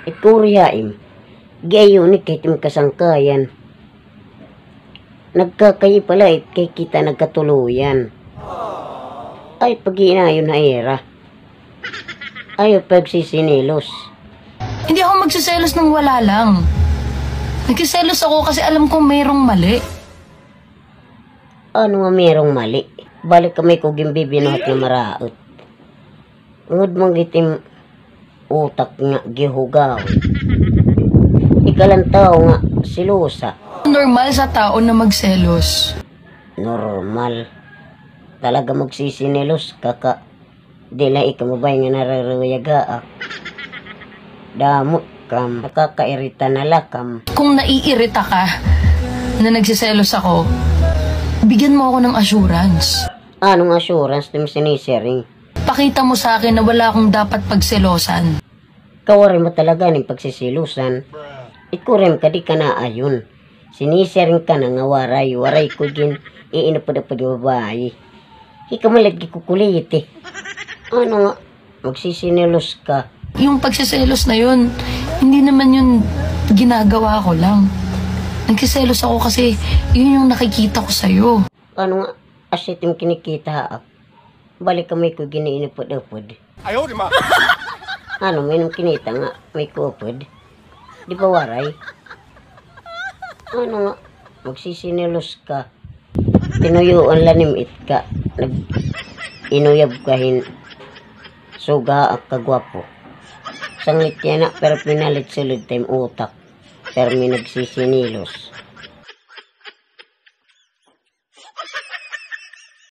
Ikuryaim. Gayo ni kitim kasangkayan. Nagkakayi pala kay kita nagkatuluyan. Ay pag-iinayon na era. Ayaw pagsisinilos. Hindi ako magsiselos ng wala lang. Nagsiselos ako kasi alam kong mayroong mali. Ano nga mayroong mali? Balik kamay ko gimbibinot na maraot. Ngod mong itim utak nga gihugaw. Ikalang tao nga silusa. Normal sa tao na magselos. Normal. Talaga magsisinilos kaka. Dila ikamabay nga nararuyaga. Damot kam. Nakakairita na lakam. Kung naiirita ka na nagsiselos ako, bigyan mo ako ng assurance. Anong assurance na sinisering? Pakita mo sa akin na wala akong dapat pagselosan. Kawarin mo talaga ng pagsisilusan. Ikurem ka di ka na ayon. Sinisering ka na nga waray ko gin iinapad-apad yung babae. Ikamalagi kukulit eh. Ano nga, magsisinilos ka. Yung pagsiselos na yun, hindi naman yun ginagawa ko lang. Nagsiselos ako kasi yun yung nakikita ko sa'yo. Ano nga, asitim kinikita balik ka may ko giniinapad-apad. Ayaw, di ma. Ano, may nang kinita nga, may kupad. Di ba waray? Ano nga, magsisinilos ka. Tinuyuan lanimit ka. Inuyab kahin. Suga at kagwapo. Sangit yan na, pero pinalit sulod time utak. Pero may nagsisinilos.